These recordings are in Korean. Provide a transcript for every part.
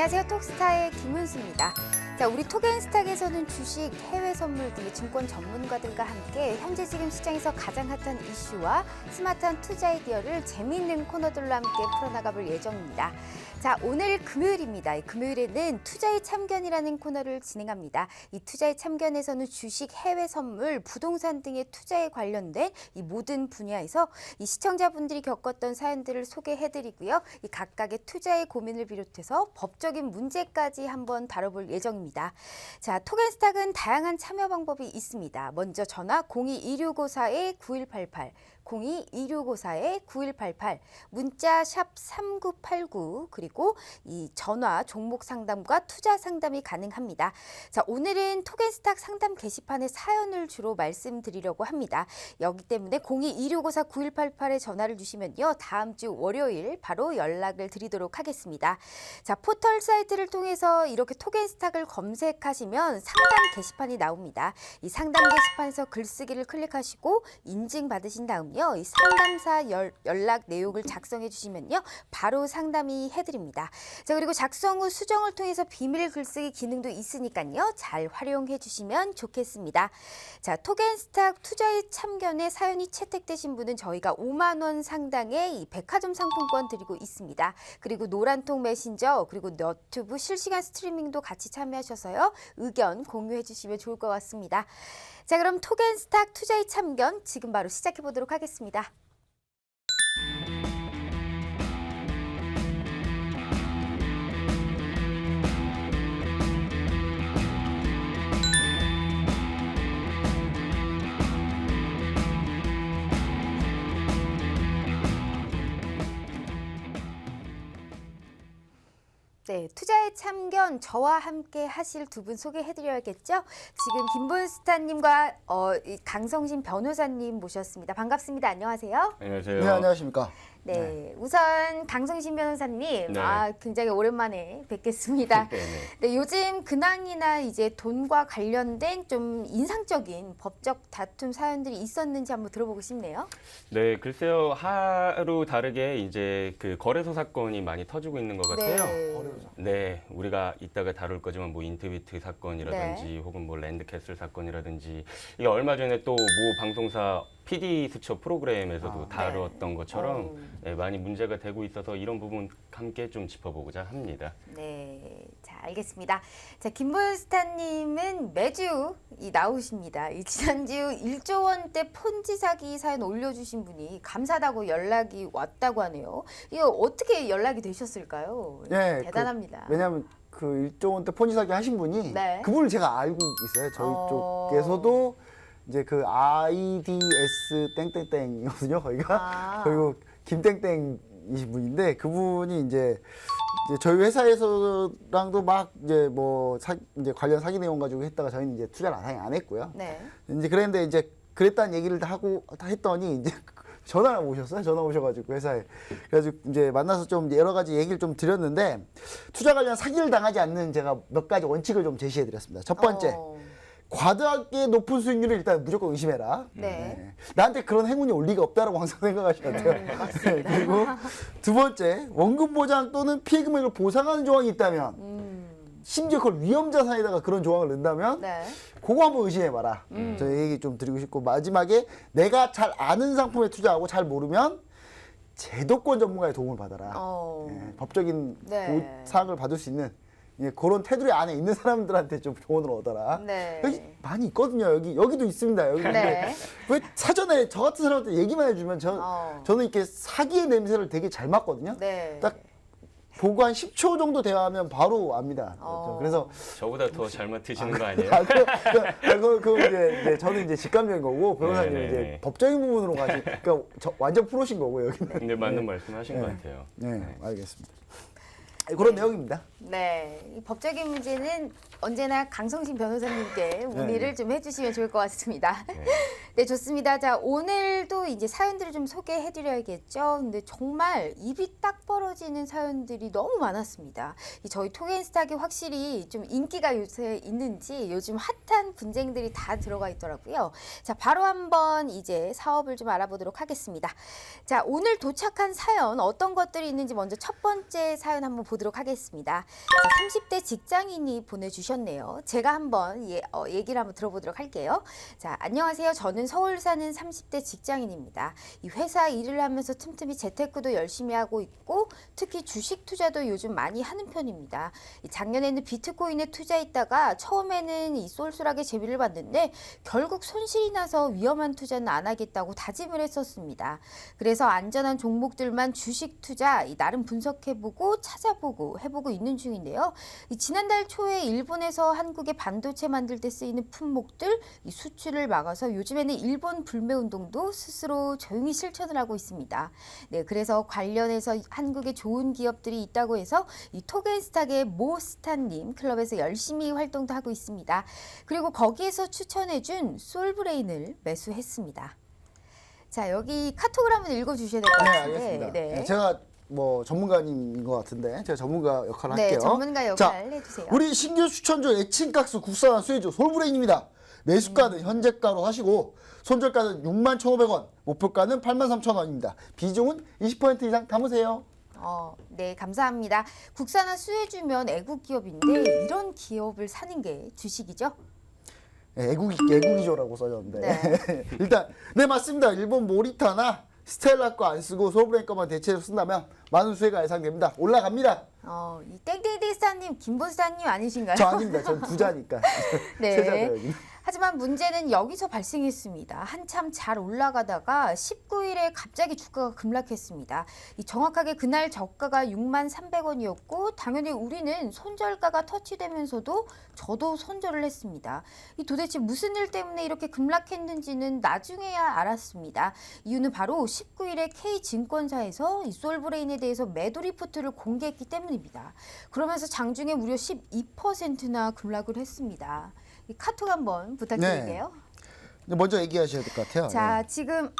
안녕하세요. 톡스타의 김은수입니다. 자, 우리 톡앤스탁에서는 주식, 해외 선물 등의 증권 전문가들과 함께 현재 지금 시장에서 가장 핫한 이슈와 스마트한 투자 아이디어를 재미있는 코너들로 함께 풀어나가 볼 예정입니다. 자, 오늘 금요일입니다. 이 금요일에는 투자의 참견이라는 코너를 진행합니다. 이 투자의 참견에서는 주식, 해외 선물, 부동산 등의 투자에 관련된 이 모든 분야에서 이 시청자분들이 겪었던 사연들을 소개해드리고요. 이 각각의 투자의 고민을 비롯해서 법적인 문제까지 한번 다뤄볼 예정입니다. 자, 톡앤스탁은 다양한 참여 방법이 있습니다. 먼저 전화 02-2654-9188, 02-2654-9188, 문자 샵 3989, 그리고 이 전화 종목 상담과 투자 상담이 가능합니다. 자, 오늘은 톡앤스탁 상담 게시판에 사연을 주로 말씀드리려고 합니다. 여기 때문에 02-2654-9188에 전화를 주시면요, 다음 주 월요일 바로 연락을 드리도록 하겠습니다. 자, 포털 사이트를 통해서 이렇게 톡앤스탁을 검색하시면 상담 게시판이 나옵니다. 이 상담 게시판에서 글쓰기를 클릭하시고 인증받으신 다음요, 이 상담사 연락 내용을 작성해 주시면요, 바로 상담이 해드립니다. 자, 그리고 작성 후 수정을 통해서 비밀 글쓰기 기능도 있으니까요, 잘 활용해 주시면 좋겠습니다. 자, 톡앤스탁 투자의 참견에 사연이 채택되신 분은 저희가 5만 원 상당의 이 백화점 상품권 드리고 있습니다. 그리고 노란통 메신저, 그리고 너튜브 실시간 스트리밍도 같이 참여하셔서요, 의견 공유해 주시면 좋을 것 같습니다. 자, 그럼 톡앤스탁 투자의 참견 지금 바로 시작해 보도록 하겠습니다. 네, 투자의 참견 저와 함께 하실 두 분 소개해드려야겠죠? 지금 김본스타님과 강성신 변호사님 모셨습니다. 반갑습니다. 안녕하세요. 안녕하세요. 네, 안녕하십니까. 네, 우선 강성신 변호사님, 네. 굉장히 오랜만에 뵙겠습니다. 네, 요즘 근황이나 이제 돈과 관련된 좀 인상적인 법적 다툼 사연들이 있었는지 한번 들어보고 싶네요. 네, 글쎄요, 하루 다르게 이제 그 거래소 사건이 많이 터지고 있는 것 같아요. 네, 우리가 이따가 다룰 거지만 뭐 인트비트 사건이라든지 혹은 뭐 랜드캐슬 사건이라든지, 이게 얼마 전에 또 모 방송사 PD 수첩 프로그램에서도 다뤘던 것처럼 네, 많이 문제가 되고 있어서 이런 부분 함께 좀 짚어보고자 합니다. 네, 자, 알겠습니다. 자, 김본스타님은 매주 나오십니다. 지난주 1조 원대 폰지 사기 사연 올려주신 분이 감사하다고 연락이 왔다고 하네요. 이거 어떻게 연락이 되셨을까요? 네, 대단합니다. 왜냐하면 그 1조 원대 폰지 사기 하신 분이 네. 그분을 제가 알고 있어요. 저희 쪽에서도 이제 그 IDS 땡땡땡이거든요. 거기가 그리고 김땡땡이신 분인데, 그분이 이제 저희 회사에서랑도 막 이제 뭐 이제 관련 사기 내용 가지고 했다가 저희는 이제 투자를 안 했고요. 네. 이제 그랬는데 이제 그랬다는 얘기를 다 했더니 이제 전화를 오셨어요. 전화 오셔가지고 회사에. 그래가지고 이제 만나서 좀 여러 가지 얘기를 좀 드렸는데, 투자 관련 사기를 당하지 않는 제가 몇 가지 원칙을 좀 제시해드렸습니다. 첫 번째, 과도하게 높은 수익률을 일단 무조건 의심해라. 네. 나한테 그런 행운이 올 리가 없다라고 항상 생각하셔야 돼요. 그리고 두 번째, 원금 보장 또는 피해 금액을 보상하는 조항이 있다면, 심지어 그걸 위험 자산에다가 그런 조항을 넣는다면, 네. 그거 한번 의심해봐라. 저 얘기 좀 드리고 싶고, 마지막에 내가 잘 아는 상품에 투자하고 잘 모르면 제도권 전문가의 도움을 받아라. 법적인 사항을 받을 수 있는 그런 테두리 안에 있는 사람들한테 좀 조언을 얻어라. 네. 여기 많이 있거든요. 여기도 있습니다. 여기. 네. 왜 사전에 저 같은 사람한테 얘기만 해주면 저는 이렇게 사기의 냄새를 되게 잘 맡거든요. 네. 딱 보고 한 10초 정도 대화하면 바로 압니다. 그래서 저보다 더 잘 맡으시는 거 아니에요? 이제 저는 이제 직감적인 거고, 변호사님은 이제 법적인 부분으로 그러니까 완전 프로신 거고, 여기는. 근데 맞는 말씀하신 것 같아요. 네, 알겠습니다. 그런 내용입니다. 네, 이 법적인 문제는 언제나 강성신 변호사님께 문의를 네. 좀 해주시면 좋을 것 같습니다. 네. 네, 좋습니다. 자, 오늘도 이제 사연들을 좀 소개해드려야겠죠. 근데 정말 입이 딱 벌어지는 사연들이 너무 많았습니다. 저희 톡앤스탁이 확실히 좀 인기가 요새 있는지 요즘 핫한 분쟁들이 다 들어가 있더라고요. 자, 바로 한번 이제 사업을 좀 알아보도록 하겠습니다. 자, 오늘 도착한 사연 어떤 것들이 있는지 먼저 첫 번째 사연 한번 보도록 하겠습니다. 자, 30대 직장인이 보내주셨네요. 제가 한번 얘기를 한번 들어보도록 할게요. 자, 안녕하세요. 저는 서울 사는 30대 직장인입니다. 이 회사 일을 하면서 틈틈이 재테크도 열심히 하고 있고 특히 주식 투자도 요즘 많이 하는 편입니다. 작년에는 비트코인에 투자했다가 처음에는 이 쏠쏠하게 재미를 봤는데 결국 손실이 나서 위험한 투자는 안 하겠다고 다짐을 했었습니다. 그래서 안전한 종목들만 주식 투자 나름 분석해보고 찾아보고 해보고 있는 중인데요. 지난달 초에 일본에서 한국에 반도체 만들 때 쓰이는 품목들 이 수출을 막아서 요즘에는 일본 불매 운동도 스스로 조용히 실천을 하고 있습니다. 네, 그래서 관련해서 한국에 좋은 기업들이 있다고 해서 이 톡앤스탁의 모스타님 클럽에서 열심히 활동도 하고 있습니다. 그리고 거기에서 추천해준 솔브레인을 매수했습니다. 자, 여기 카톡을 한번 읽어주셔야 될 것 네, 같은데. 알겠습니다. 네. 네, 제가 뭐 전문가님인 것 같은데 제가 전문가 역할을 네, 할게요. 전문가 역할 자, 해주세요. 우리 신규 추천주 애칭가스 국산화 수혜주 솔브레인입니다. 매수가는 현재가로 하시고 손절가는 61,500원, 목표가는 83,000원입니다. 비중은 20% 이상 담으세요. 네, 감사합니다. 국산화 수혜주면 애국 기업인데 이런 기업을 사는 게 주식이죠? 네, 애국이죠라고 써졌는데 네. 일단 네 맞습니다. 일본 모리타나 스텔라 거 안 쓰고 솔브레인 거만 대체로 쓴다면 많은 수혜가 예상됩니다. 올라갑니다. 이 땡땡땡스타님, 김본사님 아니신가요? 저 아닙니다. 전 부자니까. 네. 세자죠 여기. 하지만 문제는 여기서 발생했습니다. 한참 잘 올라가다가 19일에 갑자기 주가가 급락했습니다. 정확하게 그날 저가가 63,300원이었고 당연히 우리는 손절가가 터치되면서도 저도 손절을 했습니다. 도대체 무슨 일 때문에 이렇게 급락했는지는 나중에야 알았습니다. 이유는 바로 19일에 K증권사에서 이 솔브레인에 대해서 매도 리포트를 공개했기 때문입니다. 그러면서 장중에 무려 12%나 급락을 했습니다. 카톡 한번 부탁드릴게요. 네. 먼저 얘기하셔야 될 것 같아요. 자, 지금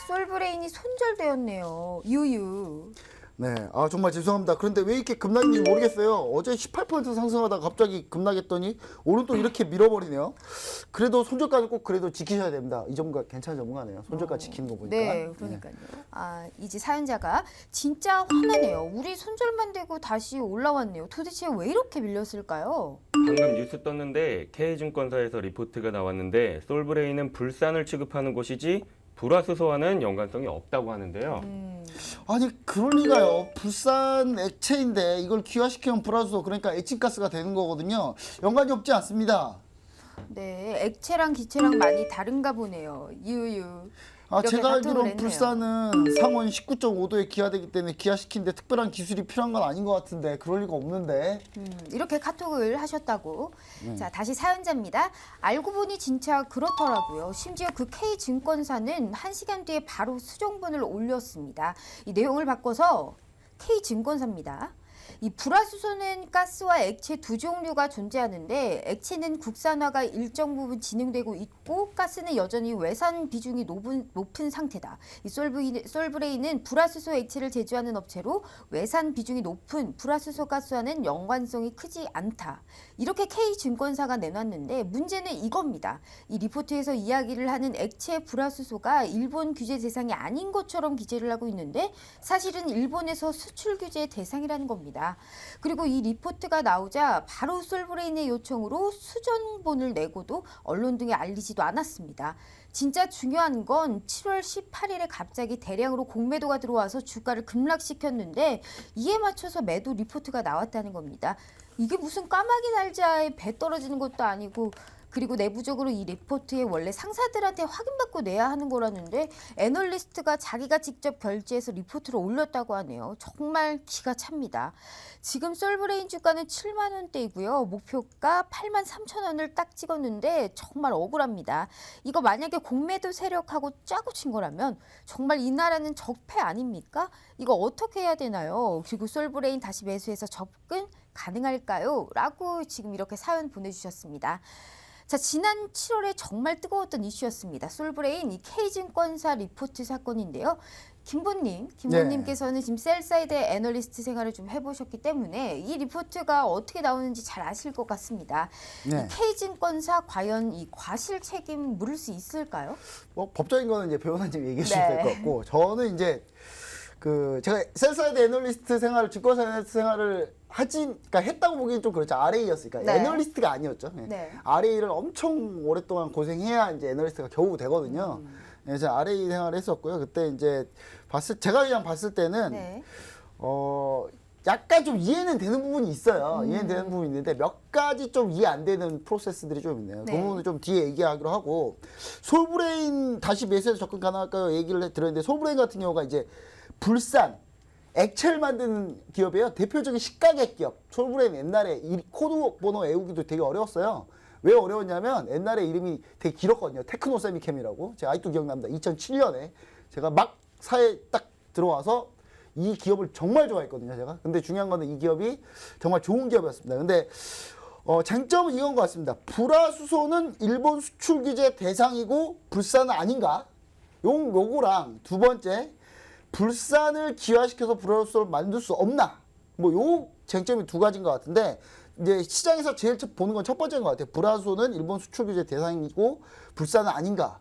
솔브레인이 손절되었네요. 유유. 네, 정말 죄송합니다. 그런데 왜 이렇게 급락인지 모르겠어요. 어제 18% 상승하다가 갑자기 급락했더니 오늘 또 이렇게 밀어버리네요. 그래도 손절가는 꼭 그래도 지키셔야 됩니다. 이 전문가 괜찮은 전문가네요. 손절가 지키는 거 보니까. 네, 그러니까요. 이제 사연자가 진짜 화나네요. 우리 손절만 되고 다시 올라왔네요. 도대체 왜 이렇게 밀렸을까요? 방금 뉴스 떴는데 K증권사에서 리포트가 나왔는데 솔브레인은 불산을 취급하는 곳이지 불화수소와는 연관성이 없다고 하는데요. 아니 그럴 리가요. 불산 액체인데 이걸 기화시키면 불화수소 그러니까 에칭가스가 되는 거거든요. 연관이 없지 않습니다. 네, 액체랑 기체랑 많이 다른가 보네요. 유유. 이렇게 제가 카톡을 알기로는 했네요. 불산은 상온 19.5도에 기화되기 때문에 기화시키는데 특별한 기술이 필요한 건 아닌 것 같은데 그럴 리가 없는데. 이렇게 카톡을 하셨다고. 자, 다시 사연자입니다. 알고 보니 진짜 그렇더라고요. 심지어 그 K증권사는 1시간 뒤에 바로 수정본을 올렸습니다. 이 내용을 바꿔서 K증권사입니다. 이 불화수소는 가스와 액체 두 종류가 존재하는데 액체는 국산화가 일정 부분 진행되고 있고 가스는 여전히 외산 비중이 높은 상태다. 이 솔브레인은 불화수소 액체를 제조하는 업체로 외산 비중이 높은 불화수소 가스와는 연관성이 크지 않다. 이렇게 K증권사가 내놨는데 문제는 이겁니다. 이 리포트에서 이야기를 하는 액체 불화수소가 일본 규제 대상이 아닌 것처럼 기재를 하고 있는데 사실은 일본에서 수출 규제 대상이라는 겁니다. 그리고 이 리포트가 나오자 바로 솔브레인의 요청으로 수정본을 내고도 언론 등에 알리지도 않았습니다. 진짜 중요한 건 7월 18일에 갑자기 대량으로 공매도가 들어와서 주가를 급락시켰는데 이에 맞춰서 매도 리포트가 나왔다는 겁니다. 이게 무슨 까마귀 날짜에 배 떨어지는 것도 아니고 그리고 내부적으로 이 리포트에 원래 상사들한테 확인받고 내야 하는 거라는데 애널리스트가 자기가 직접 결제해서 리포트를 올렸다고 하네요. 정말 기가 찹니다. 지금 솔브레인 주가는 7만 원대이고요. 목표가 83,000원을 딱 찍었는데 정말 억울합니다. 이거 만약에 공매도 세력하고 짜고 친 거라면 정말 이 나라는 적폐 아닙니까? 이거 어떻게 해야 되나요? 그리고 솔브레인 다시 매수해서 접근 가능할까요? 라고 지금 이렇게 사연 보내주셨습니다. 자, 지난 7월에 정말 뜨거웠던 이슈였습니다. 솔브레인 이 K증권사 리포트 사건인데요. 김본님께서는 지금 셀사이드의 애널리스트 생활을 좀 해보셨기 때문에 이 리포트가 어떻게 나오는지 잘 아실 것 같습니다. 네. 이 K증권사 과연 이 과실 책임 물을 수 있을까요? 뭐 법적인 거는 이제 변호사님 얘기해 주시면 네. 될 것 같고 저는 이제 제가 셀사이드 애널리스트 생활을 증권사 애널리스트 생활을 그러니까 했다고 보기엔 좀 그렇죠. RA였으니까 네. 애널리스트가 아니었죠. 네. 네. RA를 엄청 오랫동안 고생해야 이제 애널리스트가 겨우 되거든요. 그래서 RA 생활을 했었고요. 그때 이제 제가 그냥 봤을 때는 네. 약간 좀 이해는 되는 부분이 있어요. 이해는 되는 부분이 있는데 몇 가지 좀 이해 안 되는 프로세스들이 좀 있네요. 네. 그 부분은 좀 뒤에 얘기하기로 하고 솔브레인 다시 매수해서 접근 가능할까요? 얘기를 들었는데 솔브레인 같은 경우가 이제 불산 액체를 만드는 기업이에요. 대표적인 식가게 기업. 솔브레인 옛날에 코드 번호 외우기도 되게 어려웠어요. 왜 어려웠냐면 옛날에 이름이 되게 길었거든요. 테크노세미캠이라고. 제가 아직도 기억납니다. 2007년에 제가 막 사회에 딱 들어와서 이 기업을 정말 좋아했거든요, 제가. 근데 중요한 거는 이 기업이 정말 좋은 기업이었습니다. 근데 장점은 이건 것 같습니다. 불화수소는 일본 수출 규제 대상이고 불산은 아닌가? 요거랑 두 번째, 불산을 기화시켜서 불화수소를 만들 수 없나? 뭐 요 쟁점이 두 가지인 것 같은데 이제 시장에서 제일 보는 건 첫 번째인 것 같아요. 불화수소는 일본 수출 규제 대상이고 불산은 아닌가?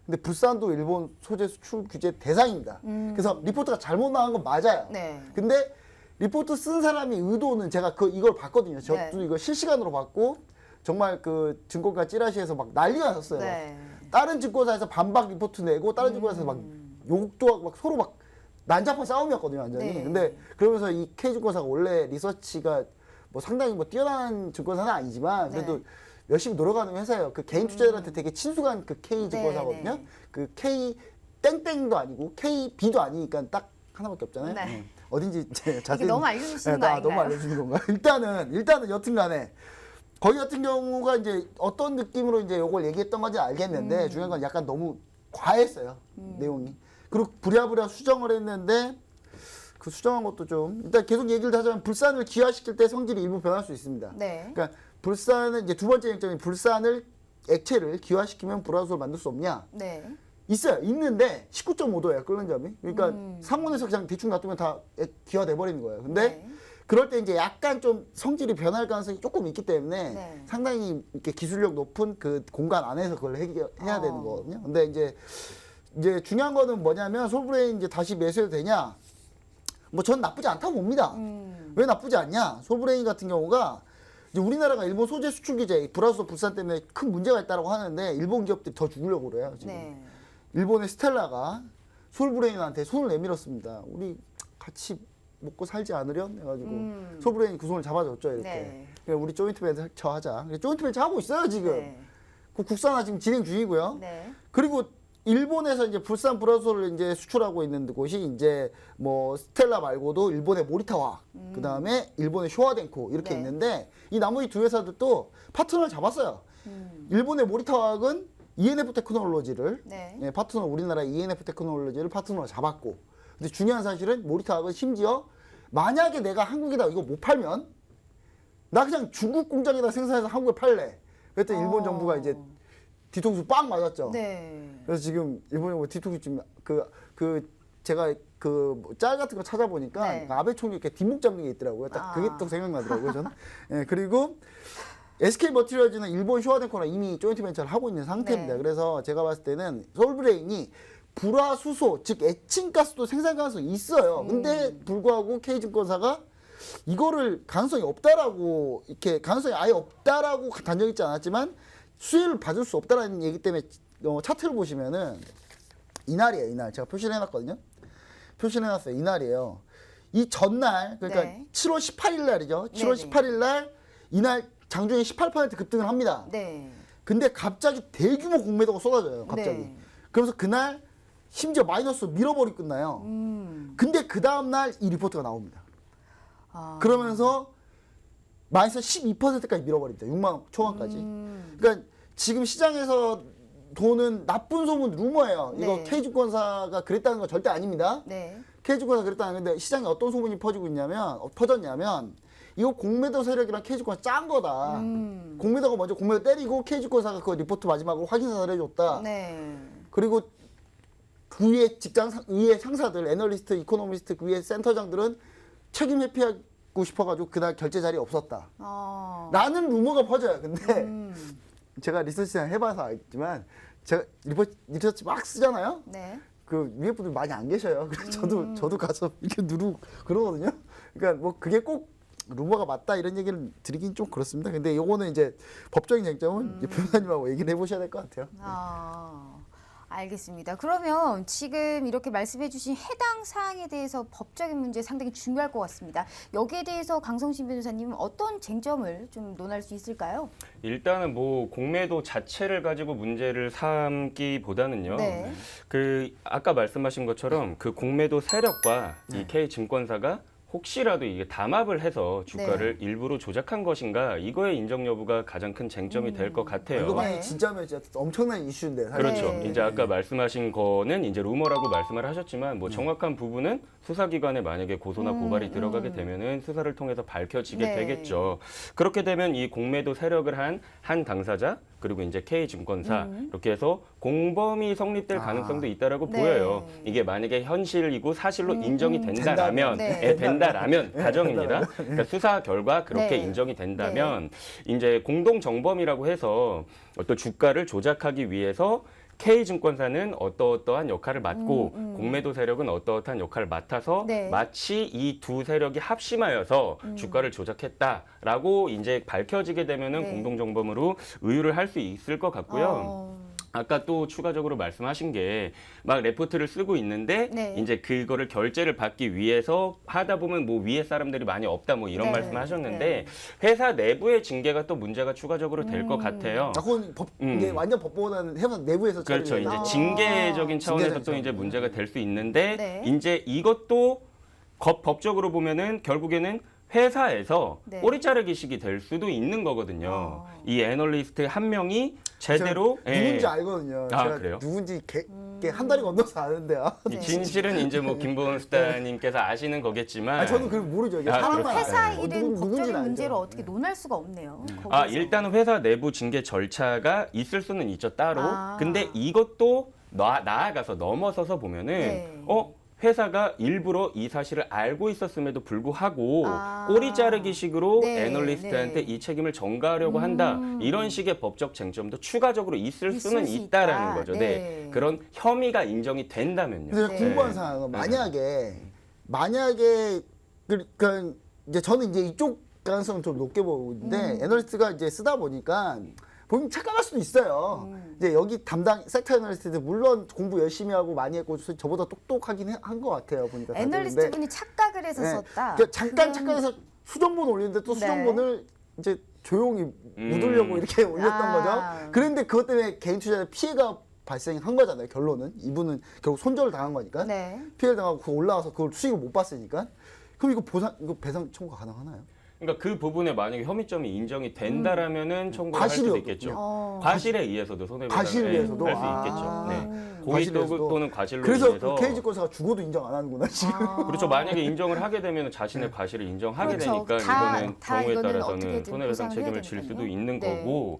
근데 불산도 일본 소재 수출 규제 대상입니다. 그래서 리포트가 잘못 나온 건 맞아요. 네. 근데 리포트 쓴 사람이 의도는 제가 이걸 봤거든요. 저도 네. 이거 실시간으로 봤고 정말 그 증권가 찌라시에서 막 난리가 났었어요. 네. 다른 증권사에서 반박 리포트 내고 다른 증권사에서 막 욕도 하고 막 서로 막 난잡한 싸움이었거든요, 완전히. 네. 근데 그러면서 이 K증권사가 원래 리서치가 뭐 상당히 뭐 뛰어난 증권사는 아니지만 그래도 네. 열심히 노력하는 회사예요. 그 개인 투자자들한테 되게 친숙한 그 K증권사거든요. 네. 그 K 땡땡도 아니고 KB도 아니니까 딱 하나밖에 없잖아요. 네. 어딘지 이제 자세히 너무 알려주시는 거 너무 아닌가요? 알려주는 건가요? 일단은 여튼간에 거기 같은 경우가 이제 어떤 느낌으로 이제 요걸 얘기했던 건지 알겠는데 중요한 건 약간 너무 과했어요. 내용이. 그리고 부랴부랴 수정을 했는데 그 수정한 것도 좀 일단 계속 얘기를 하자면 불산을 기화시킬 때 성질이 일부 변할 수 있습니다. 네. 그러니까 불산은 이제 두 번째 쟁점이 불산을 액체를 기화시키면 불화수소를 만들 수 없냐? 네. 있어요. 있는데 19.5도예요. 끓는 점이. 그러니까 상온에서 그냥 대충 놔두면 다 기화돼 버리는 거예요. 근데 네. 그럴 때 이제 약간 좀 성질이 변할 가능성이 조금 있기 때문에 네. 상당히 이렇게 기술력 높은 그 공간 안에서 그걸 해야 되는 거거든요. 근데 이제 중요한 거는 뭐냐면 솔브레인 이제 다시 매수해도 되냐? 뭐 전 나쁘지 않다고 봅니다. 왜 나쁘지 않냐? 솔브레인 같은 경우가 이제 우리나라가 일본 소재 수출 규제, 불화수소 불산 때문에 큰 문제가 있다고 하는데 일본 기업들이 더 죽으려고 그래요. 지금. 네. 일본의 스텔라가 솔브레인한테 손을 내밀었습니다. 우리 같이 먹고 살지 않으련? 해가지고 솔브레인이 그 손을 잡아줬죠. 이렇게. 네. 그래, 우리 조인트 벤처 하자. 조인트 벤처 하고 있어요 지금. 네. 그 국산화 지금 진행 중이고요. 네. 그리고 일본에서 이제 불산 불화수소를 이제 수출하고 있는 곳이 이제 뭐 스텔라 말고도 일본의 모리타와 그 다음에 일본의 쇼와덴코 이렇게 네. 있는데 이 나머지 두 회사들도 파트너를 잡았어요. 일본의 모리타와는 ENF 테크놀로지를 네. 예, 파트너 우리나라 ENF 테크놀로지를 파트너로 잡았고 근데 중요한 사실은 모리타와는 심지어 만약에 내가 한국에다 이거 못 팔면 나 그냥 중국 공장에다 생산해서 한국에 팔래. 그랬더니 일본 정부가 이제 뒤통수 빵 맞았죠. 네. 그래서 지금 일본이 뭐 뒤통수 지금 제가 그 짤 같은 거 찾아보니까 네. 그 아베 총리 이렇게 뒷목 잡는 게 있더라고요. 딱 그게 또 생각나더라고요, 저는. 예, 그리고 SK 머티리얼즈는 일본 쇼와덴코랑 이미 조인트 벤처를 하고 있는 상태입니다. 네. 그래서 제가 봤을 때는 솔브레인이 불화수소, 즉 에칭가스도 생산 가능성이 있어요. 근데 불구하고 K증권사가 이거를 가능성이 없다라고 이렇게 가능성이 아예 없다라고 단정짓지 않았지만 수혜를 받을 수 없다라는 얘기 때문에 차트를 보시면은 이날이에요. 이날 제가 표시를 해놨거든요. 표시를 해놨어요. 이날이에요. 이 전날 그러니까 네. 7월 18일 날이죠. 7월 네네. 18일 날 이날 장중에 18% 급등을 합니다. 네. 근데 갑자기 대규모 공매도가 쏟아져요. 갑자기. 네. 그러면서 그날 심지어 마이너스 밀어버리고 끝나요. 근데 그 다음날 이 리포트가 나옵니다. 그러면서 마이너스 12%까지 밀어버립니다. 6만 원 초반까지. 그러니까 지금 시장에서 도는 나쁜 소문 루머예요. 이거 네. K증권사가 그랬다는 거 절대 아닙니다. 네. K증권사가 그랬다는 건데 시장에 어떤 소문이 퍼졌냐면 이거 공매도 세력이랑 KG권사 짠 거다. 공매도가 먼저 공매도 때리고 KG권사가 그 리포트 마지막으로 확인사를 해줬다. 네. 그리고 그 위에 위에 상사들, 애널리스트, 이코노미스트, 그 위에 센터장들은 책임 회피하고 싶어가지고 그날 결제 자리에 없었다. 라는 루머가 퍼져요. 근데 제가 리서치 해봐서 알지만 제가 리서치 막 쓰잖아요. 네. 그 위에 분들 많이 안 계셔요. 그래서 저도 가서 이렇게 누르고 그러거든요. 그러니까 뭐 그게 꼭 루머가 맞다 이런 얘기를 드리긴 좀 그렇습니다. 근데 요거는 이제 법적인 쟁점은 변호사님하고 얘기를 해보셔야 될 것 같아요. 알겠습니다. 그러면 지금 이렇게 말씀해 주신 해당 사항에 대해서 법적인 문제 상당히 중요할 것 같습니다. 여기에 대해서 강성신 변호사님은 어떤 쟁점을 좀 논할 수 있을까요? 일단은 뭐 공매도 자체를 가지고 문제를 삼기보다는요. 네. 그 아까 말씀하신 것처럼 그 공매도 세력과 이 K증권사가 혹시라도 이게 담합을 해서 주가를 일부러 조작한 것인가 이거의 인정 여부가 가장 큰 쟁점이 될 것 같아요. 이거 만약 진짜면 진짜 엄청난 이슈인데. 사실. 그렇죠. 네. 이제 아까 말씀하신 거는 이제 루머라고 말씀을 하셨지만 뭐 정확한 부분은 수사기관에 만약에 고소나 고발이 들어가게 되면은 수사를 통해서 밝혀지게 네. 되겠죠. 그렇게 되면 이 공매도 세력을 한 당사자 그리고 이제 K증권사 이렇게 해서 공범이 성립될 가능성도 있다라고 네. 보여요. 이게 만약에 현실이고 사실로 인정이 된다라면, 네. 된다라면 가정입니다. 그러니까 수사 결과 그렇게 네. 인정이 된다면 이제 공동 정범이라고 해서 어떤 주가를 조작하기 위해서 K증권사는 어떠한 역할을 맡고 공매도 세력은 어떠한 역할을 맡아서 네. 마치 이 두 세력이 합심하여서 주가를 조작했다라고 이제 밝혀지게 되면은 네. 공동정범으로 의유를 할 수 있을 것 같고요. 아까 또 추가적으로 말씀하신 게 막 레포트를 쓰고 있는데 네. 이제 그거를 결제를 받기 위해서 하다 보면 뭐 위에 사람들이 많이 없다 뭐 이런 네. 말씀을 하셨는데 회사 내부의 징계가 또 문제가 추가적으로 될 것 같아요. 그건 이게 완전 법보다는 회사 내부에서 그렇죠. 처리돼요. 이제 징계적인 차원에서 또 징계적인 이제 문제가 될 수 있는데 네. 이제 이것도 법적으로 보면은 결국에는 회사에서 네. 꼬리 자르기식이 될 수도 있는 거거든요. 이 애널리스트 한 명이 제대로 누군지 알거든요. 아, 제가 그래요? 누군지 한 다리 건너서 아는데요. 이 진실은 이제 뭐 김보은 스타님께서 아시는 거겠지만 저는 그걸 모르죠. 이게 아, 사람만 회사 알아요. 일은 누군지는 법적인 알죠. 문제로 어떻게 논할 수가 없네요. 아, 거기서. 일단은 회사 내부 징계 절차가 있을 수는 있죠, 따로. 아. 근데 이것도 나아가서 넘어서서 보면은 네. 회사가 일부러 이 사실을 알고 있었음에도 불구하고 아. 꼬리 자르기식으로 네, 애널리스트한테 네. 이 책임을 전가하려고 한다. 이런 식의 법적 쟁점도 추가적으로 있을 있을 수는 수 있다라는 있다. 거죠. 네. 네. 그런 혐의가 인정이 된다면요. 그래서 네. 궁금한 상황은 만약에 그러니까 이제 저는 이제 이쪽 가능성을 좀 높게 보고 있는데 애널리스트가 이제 쓰다 보니까 본인 착각할 수도 있어요. 이제 여기 담당 섹터 애널리스트들 물론 공부 열심히 하고 많이 했고 저보다 똑똑하긴 한 것 같아요. 보니까 다들. 애널리스트 근데 분이 착각을 해서 네. 썼다. 그러니까 잠깐 그건- 착각해서 수정본 올리는데 또 네. 수정본을 이제 조용히 묻으려고 이렇게 올렸던 아. 거죠. 그런데 그것 때문에 개인 투자자 피해가 발생한 거잖아요. 결론은 이분은 결국 손절을 당한 거니까 네. 피해를 당하고 그거 올라와서 그걸 수익을 못 봤으니까 그럼 이거 배상 청구가 가능하나요? 그러니까 그 부분에 만약에 혐의점이 인정이 된다라면 청구를 할 수도 과실이었군요. 있겠죠. 과실에 의해서도 손해배상을 과실에 의해서도? 할 수 아. 있겠죠. 네. 고의 과실에서도? 또는 과실로 그래서 인해서 KG권사가 죽어도 인정 안 하는구나 지금. 그렇죠. 만약에 인정을 하게 되면 자신의 과실을 인정하게 그렇죠. 되니까 다 경우에 이거는 따라서는 어떻게든 손해배상 보상을 책임을 해야 질 수도 되니까요. 있는 네. 거고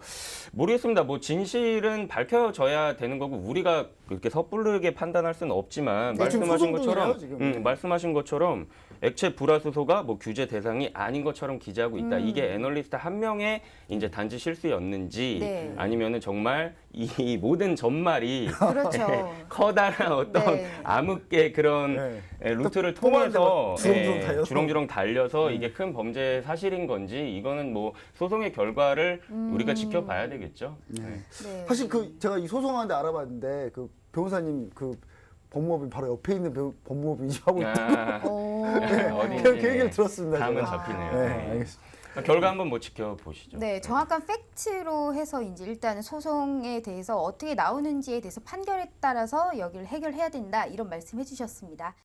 모르겠습니다. 뭐 진실은 밝혀져야 되는 거고 우리가 그렇게 섣부르게 판단할 수는 없지만 네, 지금 말씀하신 소송 중이에요, 것처럼 지금. 말씀하신 것처럼 액체 불화수소가 뭐 규제 대상이 아닌 것처럼 기재하고 있다. 이게 애널리스트 한 명의 이제 단지 실수였는지 네. 아니면은 정말 이 모든 전말이 그렇죠. 커다란 어떤 네. 암흑의 그런 네. 루트를 또 통해서 주렁주렁 달려서. 주렁주렁 달려서 이게 큰 범죄 사실인 건지 이거는 뭐 소송의 결과를 우리가 지켜봐야 되겠죠. 네. 네. 사실 제가 이 소송하는데 알아봤는데 그 변호사님 그 법무법인 바로 옆에 있는 법무법인 하고 있다. 아, 오. 어디 그 얘기를 들었습니다. 감은 제가. 잡히네요. 네, 네. 알겠습니다. 결과 한번 뭐 지켜보시죠. 네, 정확한 팩트로 해서 이제 일단은 소송에 대해서 어떻게 나오는지에 대해서 판결에 따라서 여기를 해결해야 된다 이런 말씀해 주셨습니다.